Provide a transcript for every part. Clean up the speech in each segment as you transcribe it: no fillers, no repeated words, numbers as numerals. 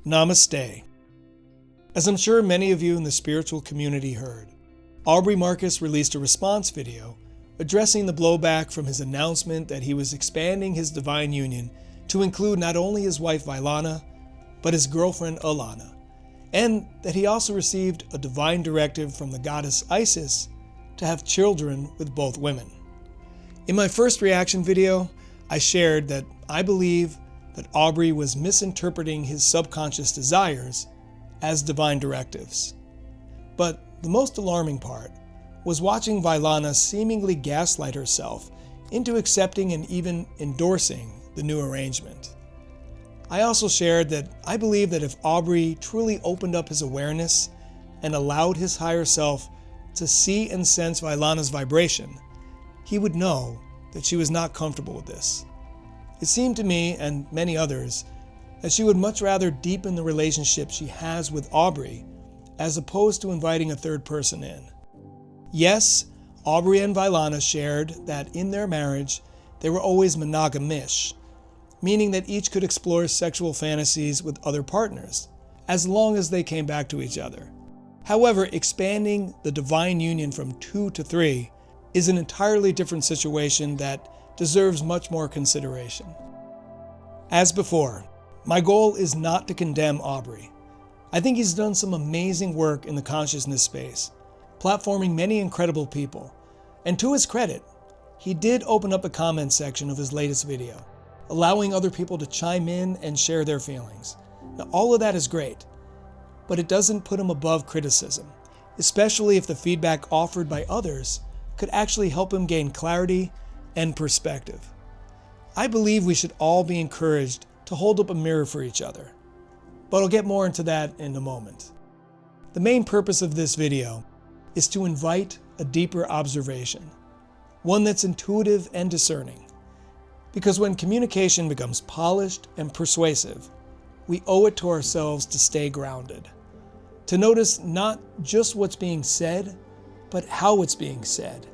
Namaste. As I'm sure many of you in the spiritual community heard, Aubrey Marcus released a response video addressing the blowback from his announcement that he was expanding his divine union to include not only his wife Vailana, but his girlfriend Alana, and that he also received a divine directive from the goddess Isis to have children with both women. In my first reaction video, I shared that I believe that Aubrey was misinterpreting his subconscious desires as divine directives. But the most alarming part was watching Vailana seemingly gaslight herself into accepting and even endorsing the new arrangement. I also shared that I believe that if Aubrey truly opened up his awareness and allowed his higher self to see and sense Vailana's vibration, he would know that she was not comfortable with this. It seemed to me, and many others, that she would much rather deepen the relationship she has with Aubrey as opposed to inviting a third person in. Yes, Aubrey and Vailana shared that in their marriage they were always monogamish, meaning that each could explore sexual fantasies with other partners, as long as they came back to each other. However, expanding the divine union from 2 to 3 is an entirely different situation that deserves much more consideration. As before, my goal is not to condemn Aubrey. I think he's done some amazing work in the consciousness space, platforming many incredible people. And to his credit, he did open up the comment section of his latest video, allowing other people to chime in and share their feelings. Now, all of that is great, but it doesn't put him above criticism, especially if the feedback offered by others could actually help him gain clarity and perspective. I believe we should all be encouraged to hold up a mirror for each other, but I'll get more into that in a moment. The main purpose of this video is to invite a deeper observation, one that's intuitive and discerning, because when communication becomes polished and persuasive, we owe it to ourselves to stay grounded, to notice not just what's being said, but how it's being said,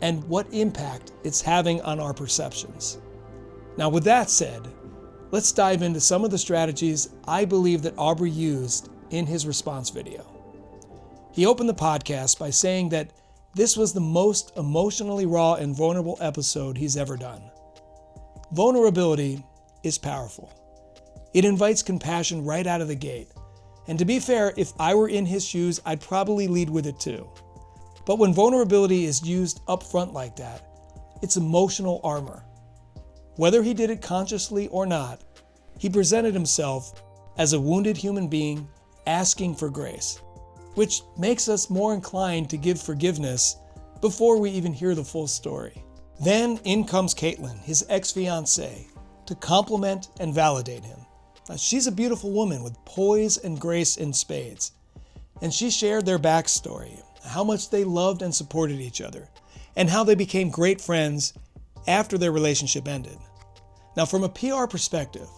and what impact it's having on our perceptions. Now, with that said, let's dive into some of the strategies I believe that Aubrey used in his response video. He opened the podcast by saying that this was the most emotionally raw and vulnerable episode he's ever done. Vulnerability is powerful. It invites compassion right out of the gate. And to be fair, if I were in his shoes, I'd probably lead with it too. But when vulnerability is used up front like that, it's emotional armor. Whether he did it consciously or not, he presented himself as a wounded human being asking for grace, which makes us more inclined to give forgiveness before we even hear the full story. Then in comes Caitlin, his ex-fiancée, to compliment and validate him. Now, she's a beautiful woman with poise and grace in spades, and she shared their backstory, how much they loved and supported each other, and how they became great friends after their relationship ended. Now, from a PR perspective,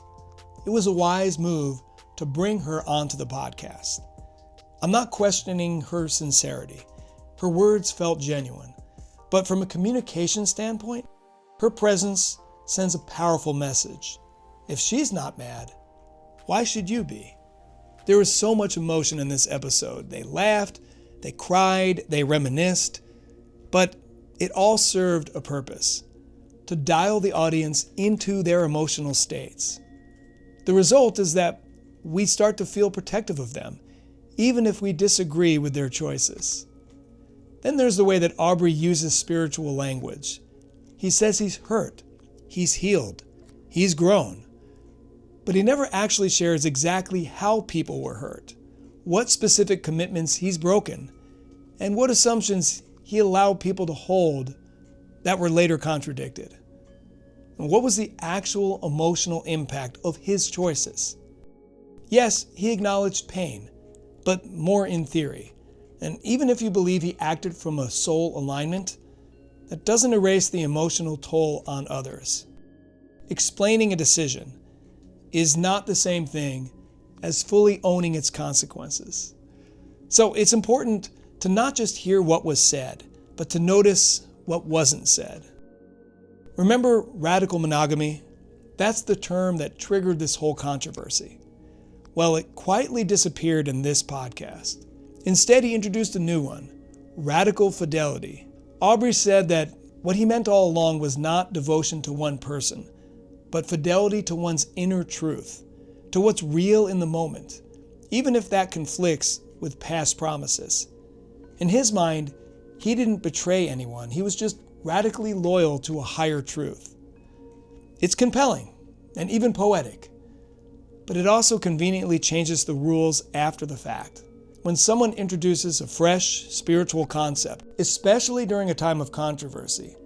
it was a wise move to bring her onto the podcast. I'm not questioning her sincerity. Her words felt genuine. But from a communication standpoint, her presence sends a powerful message. If she's not mad, why should you be? There was so much emotion in this episode. They laughed, they cried, they reminisced, but it all served a purpose: to dial the audience into their emotional states. The result is that we start to feel protective of them, even if we disagree with their choices. Then there's the way that Aubrey uses spiritual language. He says he's hurt, he's healed, he's grown, but he never actually shares exactly how people were hurt, what specific commitments he's broken, and what assumptions he allowed people to hold that were later contradicted. And what was the actual emotional impact of his choices? Yes, he acknowledged pain, but more in theory. And even if you believe he acted from a soul alignment, that doesn't erase the emotional toll on others. Explaining a decision is not the same thing as fully owning its consequences. So it's important to not just hear what was said, but to notice what wasn't said. Remember radical monogamy? That's the term that triggered this whole controversy. Well, it quietly disappeared in this podcast. Instead, he introduced a new one, radical fidelity. Aubrey said that what he meant all along was not devotion to one person, but fidelity to one's inner truth, to what's real in the moment, even if that conflicts with past promises. In his mind, he didn't betray anyone. He was just radically loyal to a higher truth. It's compelling and even poetic, but it also conveniently changes the rules after the fact. When someone introduces a fresh spiritual concept, especially during a time of controversy,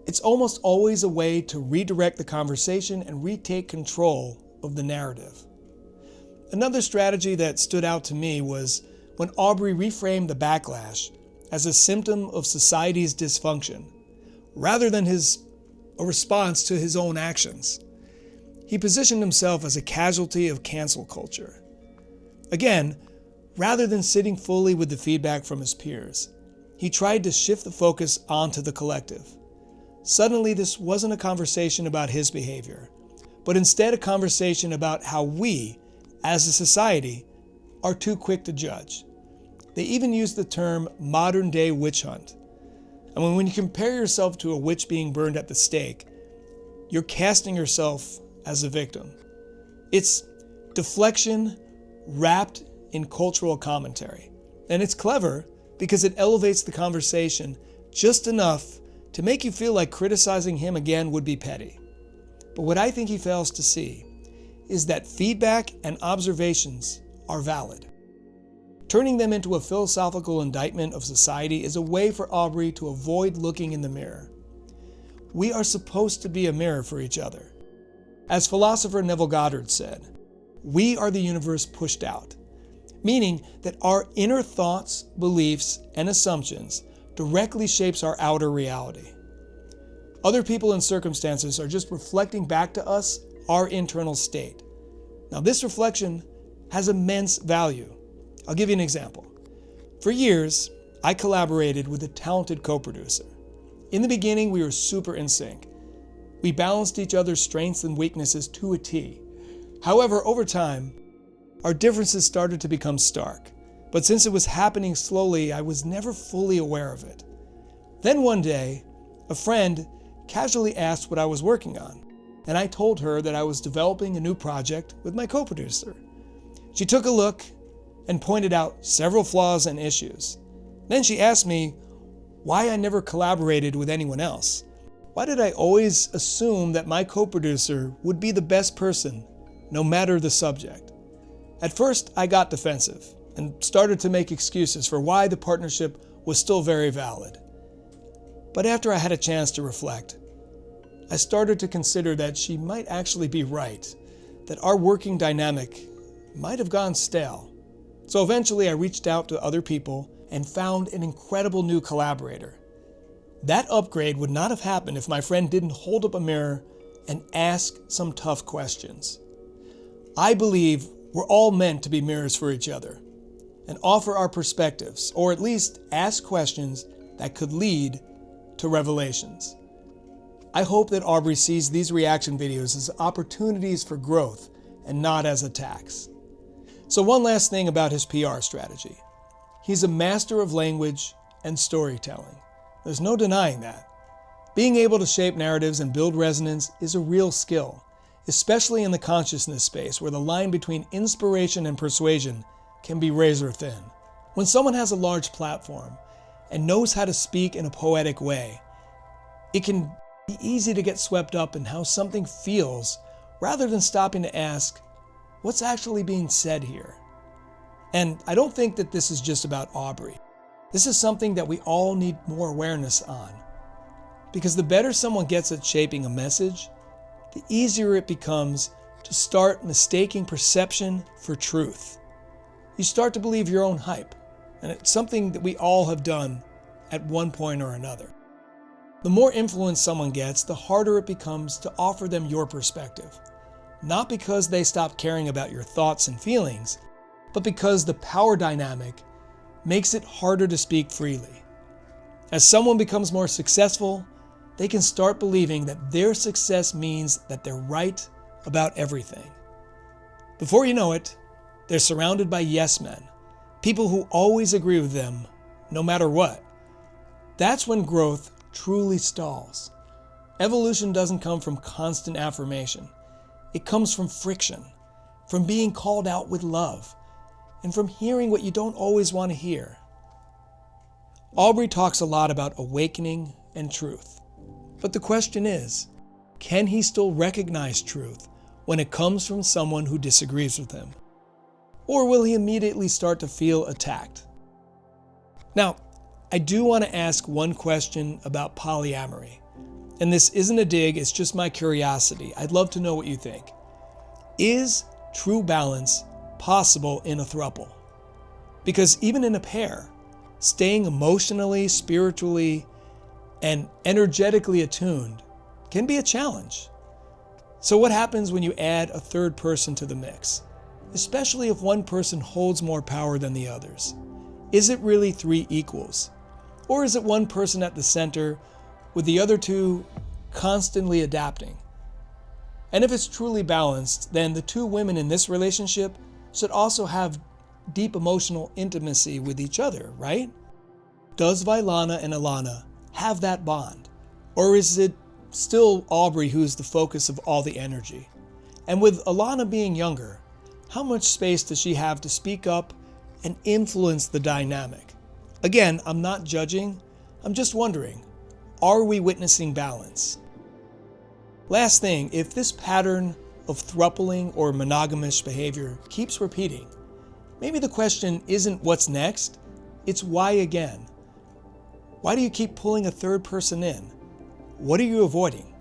it's almost always a way to redirect the conversation and retake control of the narrative. Another strategy that stood out to me was when Aubrey reframed the backlash as a symptom of society's dysfunction, rather than a response to his own actions. He positioned himself as a casualty of cancel culture. Again, rather than sitting fully with the feedback from his peers, he tried to shift the focus onto the collective. Suddenly, this wasn't a conversation about his behavior, but instead a conversation about how we, as a society, are too quick to judge. They even used the term modern-day witch hunt. And when you compare yourself to a witch being burned at the stake, you're casting yourself as a victim. It's deflection wrapped in cultural commentary. And it's clever because it elevates the conversation just enough to make you feel like criticizing him again would be petty. But what I think he fails to see is that feedback and observations are valid. Turning them into a philosophical indictment of society is a way for Aubrey to avoid looking in the mirror. We are supposed to be a mirror for each other. As philosopher Neville Goddard said, we are the universe pushed out, meaning that our inner thoughts, beliefs, and assumptions directly shapes our outer reality. Other people and circumstances are just reflecting back to us our internal state. Now, this reflection has immense value. I'll give you an example. For years, I collaborated with a talented co-producer. In the beginning, we were super in sync. We balanced each other's strengths and weaknesses to a T. However, over time, our differences started to become stark. But since it was happening slowly, I was never fully aware of it. Then one day, a friend casually asked what I was working on, and I told her that I was developing a new project with my co-producer. She took a look and pointed out several flaws and issues. Then she asked me why I never collaborated with anyone else. Why did I always assume that my co-producer would be the best person, no matter the subject? At first, I got defensive and started to make excuses for why the partnership was still very valid. But after I had a chance to reflect, I started to consider that she might actually be right, that our working dynamic might have gone stale. So eventually I reached out to other people and found an incredible new collaborator. That upgrade would not have happened if my friend didn't hold up a mirror and ask some tough questions. I believe we're all meant to be mirrors for each other and offer our perspectives, or at least ask questions that could lead to revelations. I hope that Aubrey sees these reaction videos as opportunities for growth and not as attacks. So one last thing about his PR strategy. He's a master of language and storytelling. There's no denying that. Being able to shape narratives and build resonance is a real skill, especially in the consciousness space where the line between inspiration and persuasion can be razor thin. When someone has a large platform and knows how to speak in a poetic way, it can be easy to get swept up in how something feels rather than stopping to ask, what's actually being said here? And I don't think that this is just about Aubrey. This is something that we all need more awareness on. Because the better someone gets at shaping a message, the easier it becomes to start mistaking perception for truth. You start to believe your own hype, and it's something that we all have done at one point or another. The more influence someone gets, the harder it becomes to offer them your perspective. Not because they stop caring about your thoughts and feelings, but because the power dynamic makes it harder to speak freely. As someone becomes more successful, they can start believing that their success means that they're right about everything. Before you know it, they're surrounded by yes men, people who always agree with them no matter what. That's when growth truly stalls. Evolution doesn't come from constant affirmation. It comes from friction, from being called out with love, and from hearing what you don't always want to hear. Aubrey talks a lot about awakening and truth. But the question is, can he still recognize truth when it comes from someone who disagrees with him? Or will he immediately start to feel attacked? Now, I do want to ask one question about polyamory. And this isn't a dig, it's just my curiosity. I'd love to know what you think. Is true balance possible in a throuple? Because even in a pair, staying emotionally, spiritually, and energetically attuned can be a challenge. So what happens when you add a third person to the mix? Especially if one person holds more power than the others. Is it really three equals? Or is it one person at the center with the other two constantly adapting? And if it's truly balanced, then the two women in this relationship should also have deep emotional intimacy with each other, right? Does Vailana and Alana have that bond? Or is it still Aubrey who's the focus of all the energy? And with Alana being younger, how much space does she have to speak up and influence the dynamic? Again, I'm not judging, I'm just wondering, are we witnessing balance? Last thing, if this pattern of throupling or monogamous behavior keeps repeating, maybe the question isn't what's next, it's why again? Why do you keep pulling a third person in? What are you avoiding?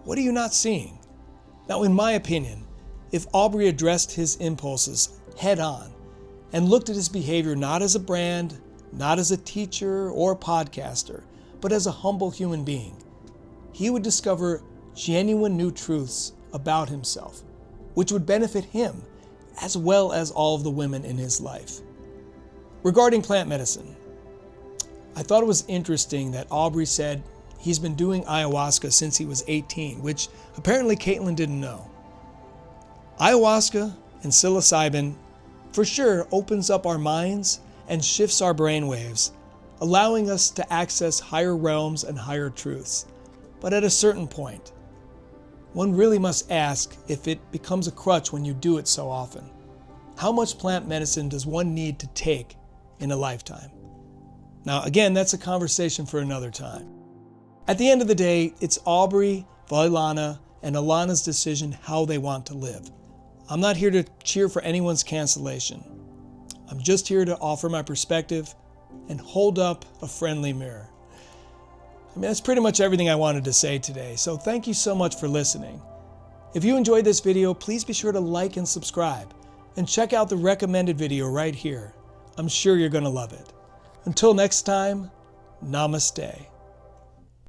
What are you not seeing? Now, in my opinion, if Aubrey addressed his impulses head on and looked at his behavior not as a brand, not as a teacher or a podcaster, but as a humble human being, he would discover genuine new truths about himself, which would benefit him as well as all of the women in his life. Regarding plant medicine, I thought it was interesting that Aubrey said he's been doing ayahuasca since he was 18, which apparently Caitlin didn't know. Ayahuasca and psilocybin for sure opens up our minds and shifts our brainwaves, allowing us to access higher realms and higher truths. But at a certain point, one really must ask if it becomes a crutch when you do it so often. How much plant medicine does one need to take in a lifetime? Now, again, that's a conversation for another time. At the end of the day, it's Aubrey, Vailana, and Alana's decision how they want to live. I'm not here to cheer for anyone's cancellation. I'm just here to offer my perspective and hold up a friendly mirror. I mean, that's pretty much everything I wanted to say today, so thank you so much for listening. If you enjoyed this video, please be sure to like and subscribe, and check out the recommended video right here. I'm sure you're going to love it. Until next time, namaste.